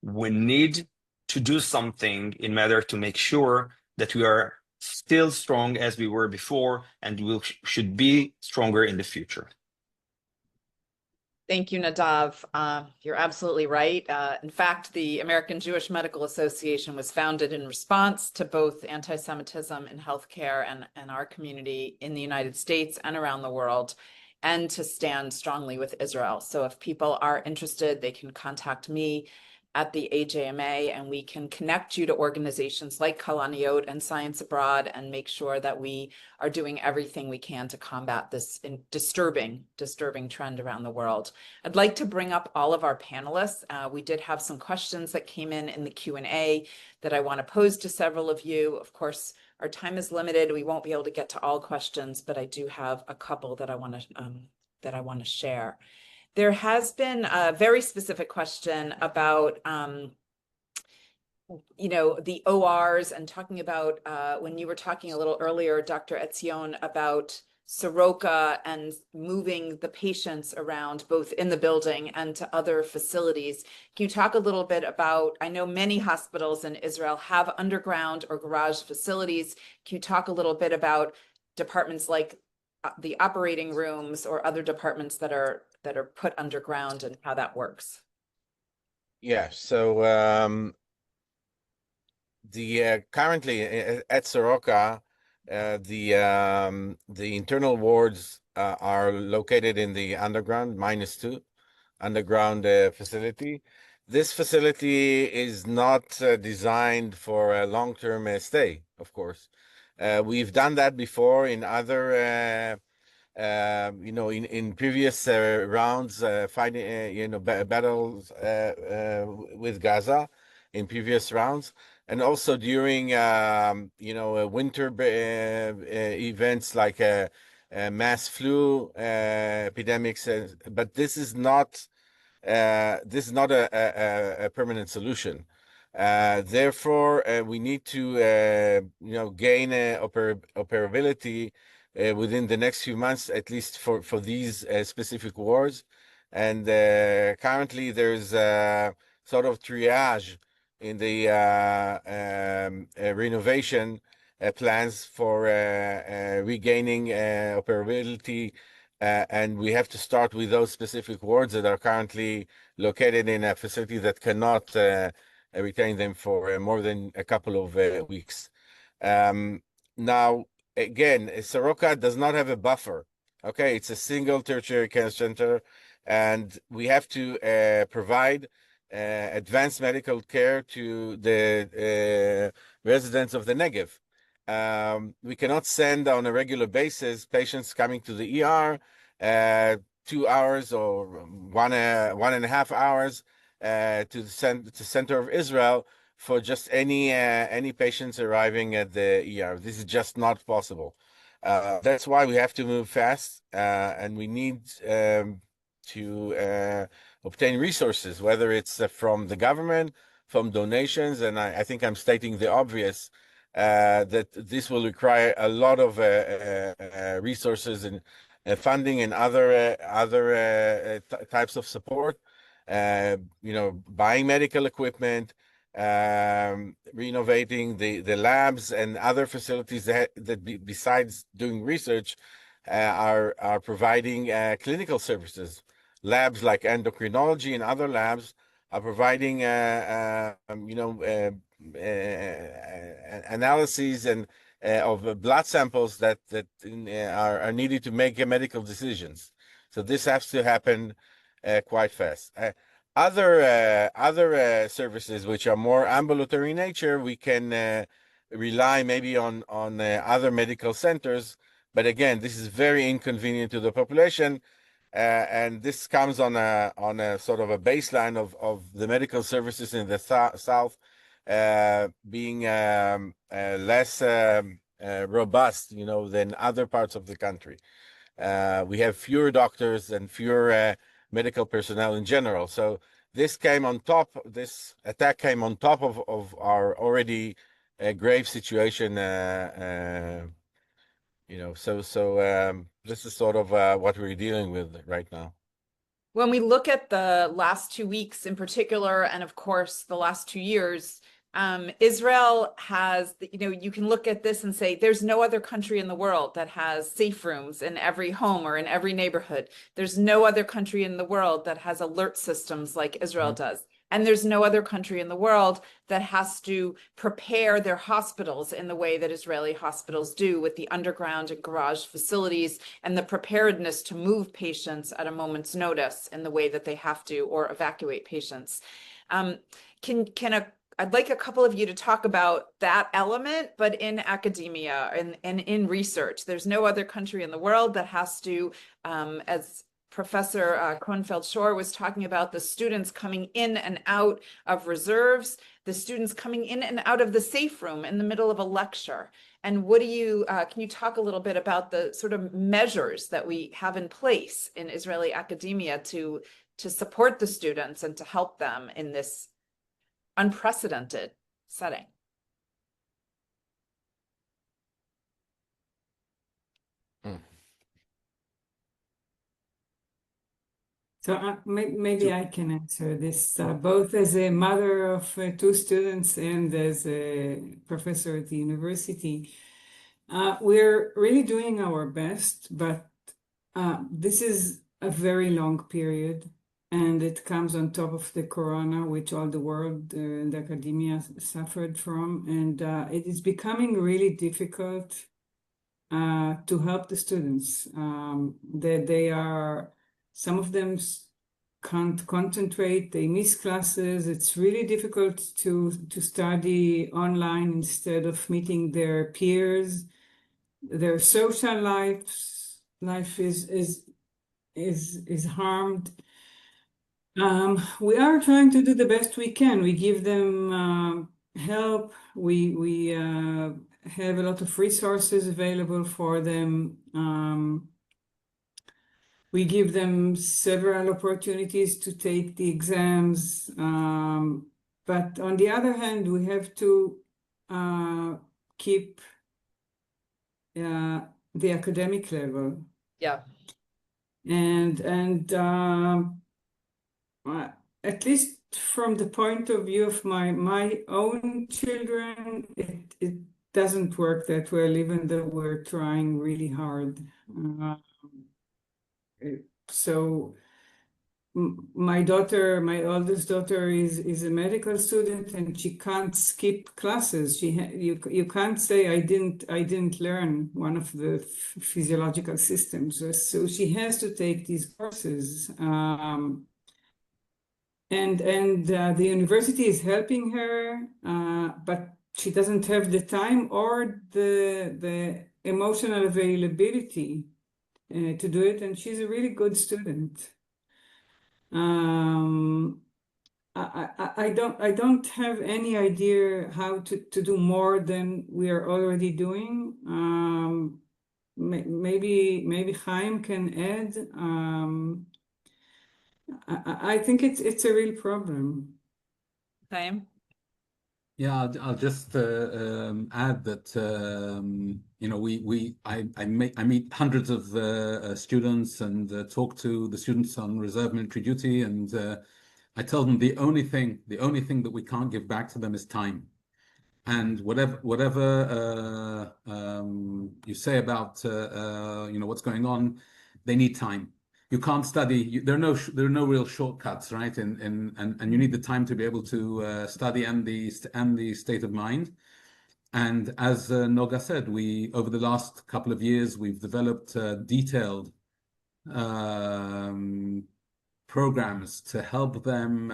We need to do something in order to make sure that we are still strong as we were before, and we should be stronger in the future. Thank you, Nadav. You're absolutely right. In fact, the American Jewish Medical Association was founded in response to both anti-Semitism in healthcare and our community in the United States and around the world, and to stand strongly with Israel. So if people are interested, they can contact me at the AJMA, and we can connect you to organizations like Kalaniot and Science Abroad and make sure that we are doing everything we can to combat this disturbing trend around the world. I'd like to bring up all of our panelists. We did have some questions that came in the Q&A that I want to pose to several of you. Of course, our time is limited. We won't be able to get to all questions, but I do have a couple that I want to share. There has been a very specific question about, the ORs and talking about, when you were talking a little earlier, Dr. Etzion, about Soroka and moving the patients around both in the building and to other facilities. Can you talk a little bit about, I know many hospitals in Israel have underground or garage facilities. Can you talk a little bit about departments like the operating rooms or other departments that are put underground and how that works? Yeah, so currently at Soroka, the internal wards are located in the underground -2 underground facility. This facility is not designed for a long-term stay, of course. We've done that before in other in previous rounds, fighting, battles with Gaza in previous rounds, and also during, winter events like mass flu epidemics. But this is not a permanent solution. Therefore, we need to, gain operability within the next few months, at least for these specific wards. And currently, there's sort of triage in the renovation plans for regaining operability. And we have to start with those specific wards that are currently located in a facility that cannot retain them for more than a couple of weeks. Now, again, Soroka does not have a buffer. Okay, it's a single tertiary care center, and we have to provide advanced medical care to the residents of the Negev. We cannot send on a regular basis patients coming to the ER 2 hours or 1.5 hours to the center of Israel for just any patients arriving at the ER. This is just not possible. That's why we have to move fast, and we need to obtain resources, whether it's from the government, from donations, and I think I'm stating the obvious, that this will require a lot of resources and funding and other types of support. Buying medical equipment, renovating the labs and other facilities that besides doing research are providing clinical services. Labs like endocrinology and other labs are providing analyses and of blood samples that are needed to make medical decisions. So this has to happen quite fast. Other services which are more ambulatory in nature, we can rely maybe on other medical centers, but again, this is very inconvenient to the population, and this comes on a sort of a baseline of the medical services in the south being less robust, than other parts of the country. We have fewer doctors and fewer medical personnel in general. So this attack came on top of our already grave situation. This is sort of what we're dealing with right now. When we look at the last 2 weeks in particular, and of course the last 2 years, Israel has, you can look at this and say, there's no other country in the world that has safe rooms in every home or in every neighborhood. There's no other country in the world that has alert systems like Israel does. And there's no other country in the world that has to prepare their hospitals in the way that Israeli hospitals do, with the underground and garage facilities and the preparedness to move patients at a moment's notice in the way that they have to, or evacuate patients. I'd like a couple of you to talk about that element, but in academia and in research. There's no other country in the world that has to, as Professor Kronfeld-Schor was talking about, the students coming in and out of reserves, the students coming in and out of the safe room in the middle of a lecture. And what do you, can you talk a little bit about the sort of measures that we have in place in Israeli academia to support the students and to help them in this unprecedented setting? So maybe I can answer this, both as a mother of two students and as a professor at the university. We're really doing our best, but this is a very long period, and it comes on top of the corona, which all the world and academia suffered from, and it is becoming really difficult to help the students. Some of them can't concentrate, they miss classes. It's really difficult to study online instead of meeting their peers. Their social life is harmed. We are trying to do the best we can. We give them help. We have a lot of resources available for them. We give them several opportunities to take the exams. But on the other hand, we have to keep the academic level. Yeah. And at least from the point of view of my own children, it doesn't work that well, even though we're trying really hard. So my oldest daughter is a medical student, and she can't skip classes. You can't say I didn't learn one of the physiological systems. So she has to take these courses. And the university is helping her, but she doesn't have the time or the emotional availability to do it, and she's a really good student. I don't have any idea how to do more than we are already doing. Maybe Chaim can add. I think it's a real problem. Chaim? Yeah, I'll just add that I meet hundreds of students and talk to the students on reserve military duty, and I tell them the only thing that we can't give back to them is time. And whatever you say about what's going on, they need time. You can't study. There are no real shortcuts, right? And you need the time to be able to study and the state of mind. And as Noga said, over the last couple of years we've developed detailed programs to help them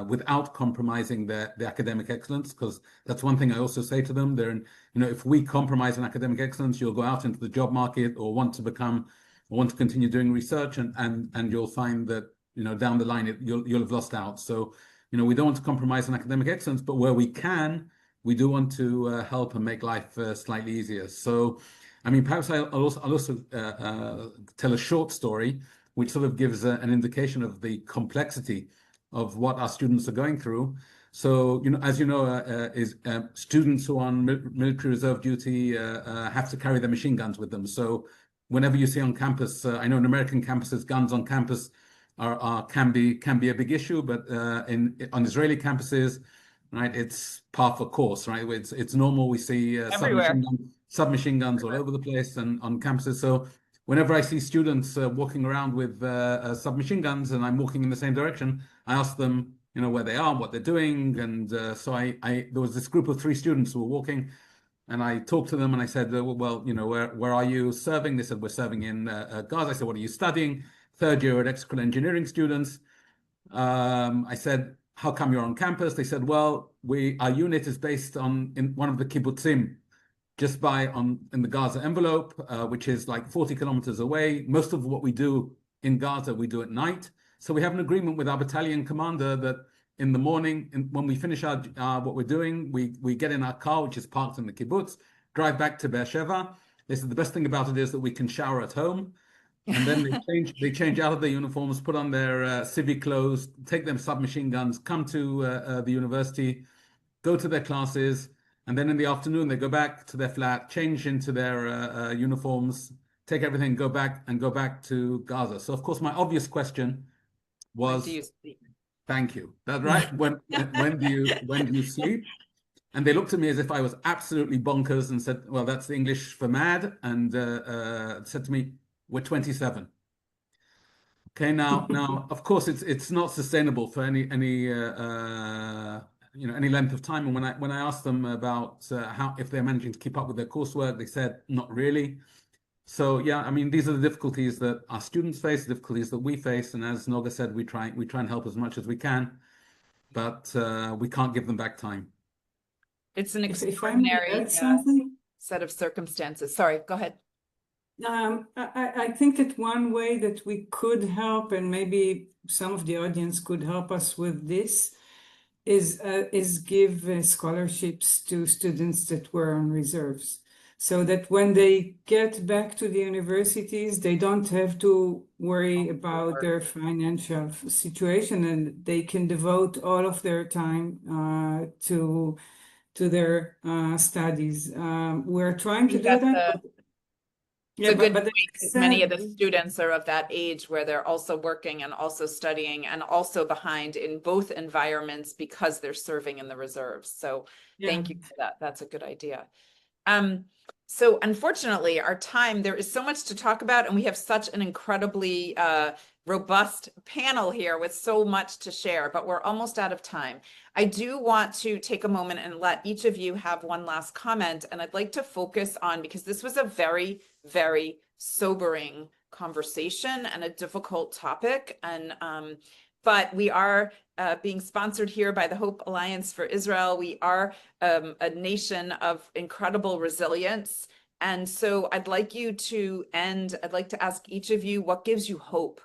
without compromising the academic excellence. Because that's one thing I also say to them. If we compromise on academic excellence, you'll go out into the job market or want to continue doing research, and you'll find that down the line you'll have lost out. So we don't want to compromise on academic excellence, but where we can, we do want to help and make life slightly easier. So I mean, perhaps I'll also tell a short story which sort of gives an indication of the complexity of what our students are going through. So as students who are on military reserve duty have to carry their machine guns with them. So whenever you see on campus, I know in American campuses, guns on campus can be a big issue, but on Israeli campuses, right? It's par for course, right? It's normal. We see Everywhere. submachine guns all over the place and on campuses. So whenever I see students walking around with submachine guns and I'm walking in the same direction, I ask them, you know, where they are, what they're doing. And so there was this group of 3 students who were walking, and I talked to them and I said, well, you know, where are you serving? They said, we're serving in Gaza. I said, what are you studying? 3rd year electrical engineering students. I said, how come you're on campus? They said, well, our unit is based in one of the kibbutzim just in the Gaza envelope, which is like 40 kilometers away. Most of what we do in Gaza, we do at night. So we have an agreement with our battalion commander that in the morning, when we finish what we're doing, we get in our car, which is parked in the kibbutz, drive back to Beersheba. They said the best thing about it is that we can shower at home. And then they change out of their uniforms, put on their civic clothes, take them submachine guns, come to the university, go to their classes, and then in the afternoon they go back to their flat, change into their uniforms, take everything, go back to Gaza. So of course my obvious question was, When do you sleep? Thank you. That's right. When do you sleep? And they looked at me as if I was absolutely bonkers and said, well, that's the English for mad, and said to me, we're 27. Okay, now, of course, it's not sustainable for any length of time. And when I asked them about if they're managing to keep up with their coursework, they said not really. So yeah, I mean, these are the difficulties that our students face, the difficulties that we face, and as Noga said, we try and help as much as we can, but we can't give them back time. It's an If I may extraordinary add something. set of circumstances. Sorry, go ahead. I think that one way that we could help, and maybe some of the audience could help us with this, is give scholarships to students that were on reserves, so that when they get back to the universities, they don't have to worry about their financial situation, and they can devote all of their time to their studies. We're trying to do that. It's a good point, because many of the students are of that age where they're also working and also studying and also behind in both environments because they're serving in the reserves. So thank you for that. That's a good idea. So unfortunately, there is so much to talk about, and we have such an incredibly robust panel here with so much to share, but we're almost out of time. I do want to take a moment and let each of you have one last comment, and I'd like to focus on, because this was a very, very sobering conversation and a difficult topic, but we are being sponsored here by the Hope Alliance for Israel. We are a nation of incredible resilience. And so I'd like to ask each of you, what gives you hope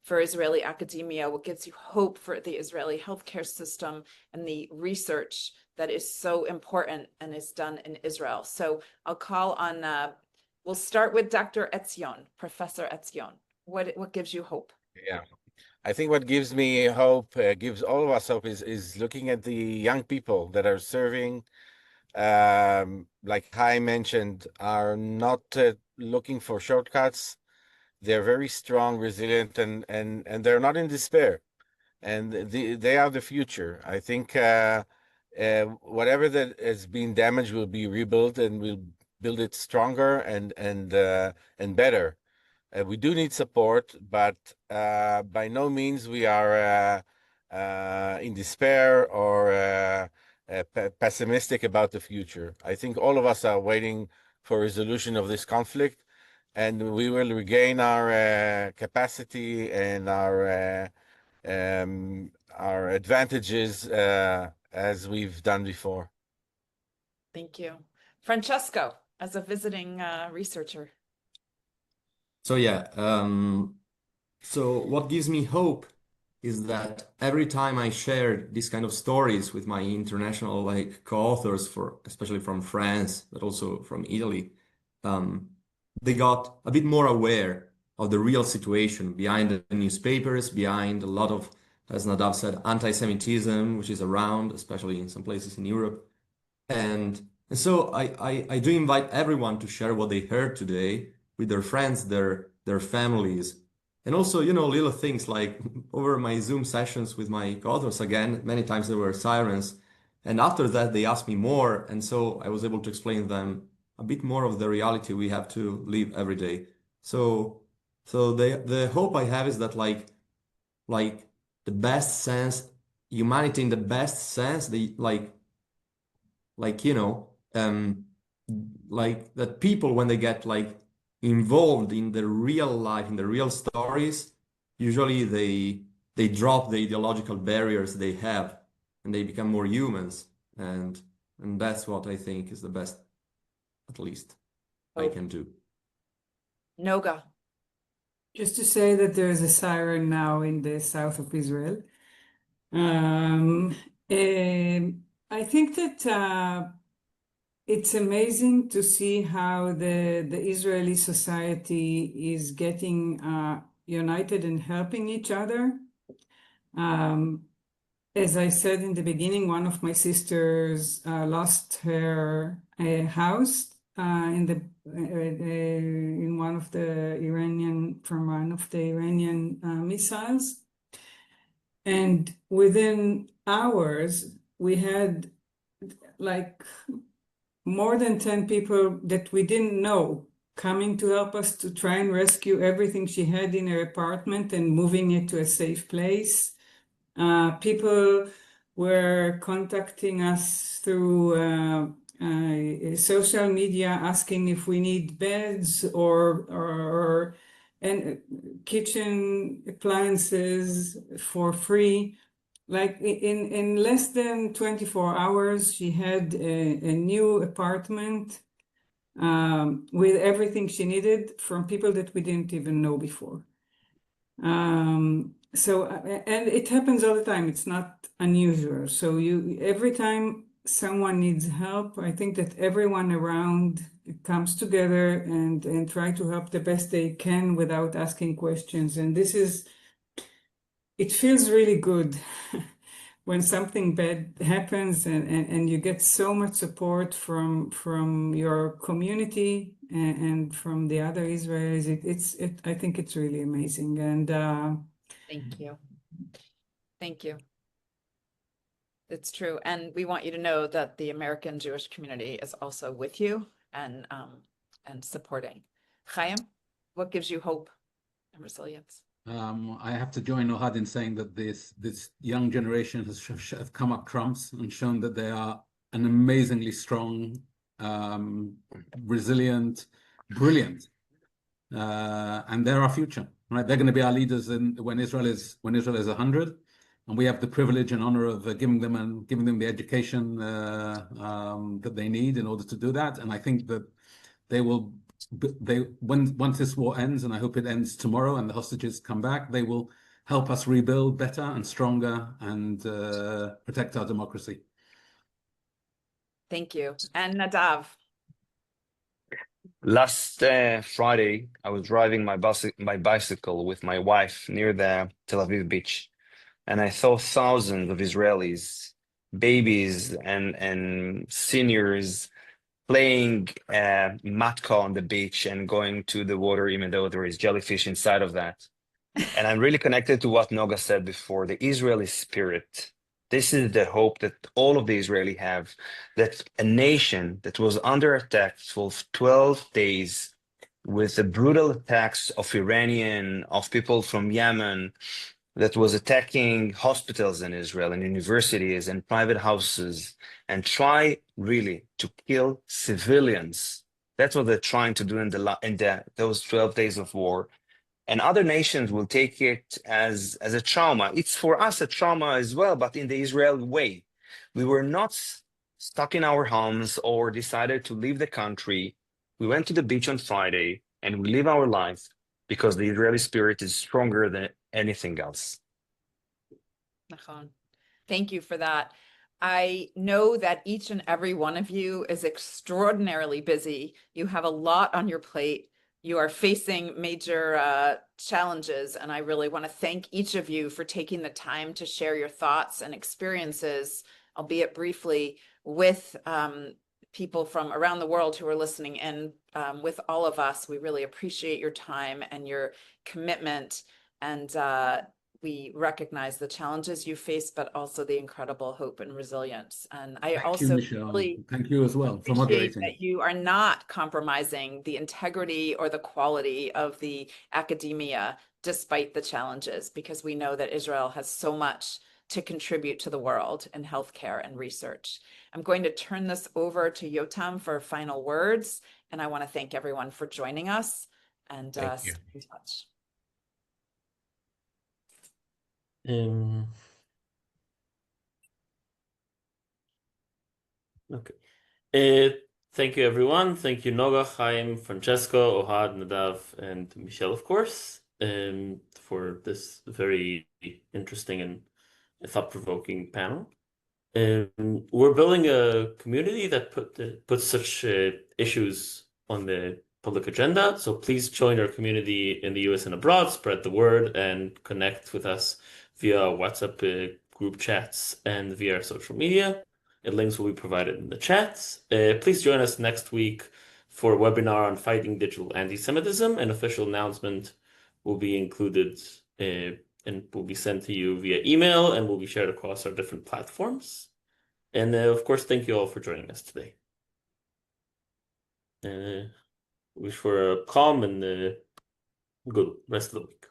for Israeli academia? What gives you hope for the Israeli healthcare system and the research that is so important and is done in Israel? So I'll call on, we'll start with Dr. Etzion, Professor Etzion. What gives you hope? Yeah. I think what gives me hope, gives all of us hope, is looking at the young people that are serving, like Chaim mentioned, are not looking for shortcuts. They're very strong, resilient, and they're not in despair. And they are the future. I think whatever that has been damaged will be rebuilt, and we'll build it stronger and better. We do need support, but by no means we are in despair or pessimistic about the future. I think all of us are waiting for resolution of this conflict, and we will regain our capacity and our advantages as we've done before. Thank you. Francesco, as a visiting researcher. So yeah, so what gives me hope is that every time I share these kind of stories with my international co-authors, especially from France, but also from Italy, they got a bit more aware of the real situation behind the newspapers, behind a lot of, as Nadav said, anti-Semitism, which is around, especially in some places in Europe. And so I do invite everyone to share what they heard today with their friends, their families, and also, little things like over my Zoom sessions with my co-authors, again, many times there were sirens. And after that, they asked me more. And so I was able to explain them a bit more of the reality we have to live every day. So the hope I have is that like the best sense, humanity in the best sense, like that people, when they get like involved in the real life, in the real stories, usually they drop the ideological barriers they have and they become more humans. And that's what I think is the best, at least, I can do. Noga. Just to say that there is a siren now in the south of Israel. I think that it's amazing to see how the Israeli society is getting united and helping each other. As I said in the beginning, one of my sisters lost her house in one of the Iranian missiles, and within hours we had like more than 10 people that we didn't know coming to help us to try and rescue everything she had in her apartment and moving it to a safe place. People were contacting us through social media, asking if we need beds or kitchen appliances for free. Like in less than 24 hours, she had a new apartment with everything she needed from people that we didn't even know before. So, and it happens all the time. It's not unusual. So every time someone needs help, I think that everyone around comes together and try to help the best they can without asking questions. And it feels really good when something bad happens and you get so much support from your community and from the other Israelis. I think it's really amazing. And Thank you. Thank you. It's true. And we want you to know that the American Jewish community is also with you and supporting. Chaim, what gives you hope and resilience? I have to join Ohad in saying that this young generation have come up trumps and shown that they are an amazingly strong, resilient, brilliant, and they're our future. Right? They're going to be our leaders when Israel is 100, and we have the privilege and honor of giving them the education that they need in order to do that. And I think that once this war ends, and I hope it ends tomorrow and the hostages come back, they will help us rebuild better and stronger and protect our democracy. Thank you. And Nadav. Last Friday, I was driving my bicycle with my wife near the Tel Aviv beach, and I saw thousands of Israelis, babies and seniors playing matka on the beach and going to the water, even though there is jellyfish inside of that. And I'm really connected to what Noga said before, the Israeli spirit. This is the hope that all of the Israeli have, that a nation that was under attack for 12 days with the brutal attacks of people from Yemen, that was attacking hospitals in Israel and universities and private houses and try really to kill civilians. That's what they're trying to do in those 12 days of war. And other nations will take it as a trauma. It's for us a trauma as well, but in the Israeli way. We were not stuck in our homes or decided to leave the country. We went to the beach on Friday and we live our life because the Israeli spirit is stronger than anything else. Thank you for that. I know that each and every one of you is extraordinarily busy. You have a lot on your plate. You are facing major challenges, and I really want to thank each of you for taking the time to share your thoughts and experiences, albeit briefly, with people from around the world who are listening in with all of us. We really appreciate your time and your commitment and we recognize the challenges you face, but also the incredible hope and resilience. And I Thank you, also Michelle. really Thank you as well for appreciate moderating. that you are not compromising the integrity or the quality of the academia despite the challenges, because we know that Israel has so much to contribute to the world in healthcare and research. I'm going to turn this over to Yotam for final words, and I want to thank everyone for joining us, and Thank you. stay in touch. Okay. Thank you, everyone. Thank you, Noga, Chaim, Francesco, Ohad, Nadav, and Michelle, of course, for this very interesting and thought-provoking panel. We're building a community that puts such issues on the public agenda. So please join our community in the US and abroad, spread the word, and connect with us via WhatsApp group chats and via our social media. And links will be provided in the chats. Please join us next week for a webinar on fighting digital anti-Semitism. An official announcement will be included and will be sent to you via email and will be shared across our different platforms. And of course, thank you all for joining us today. Wish for a calm and good rest of the week.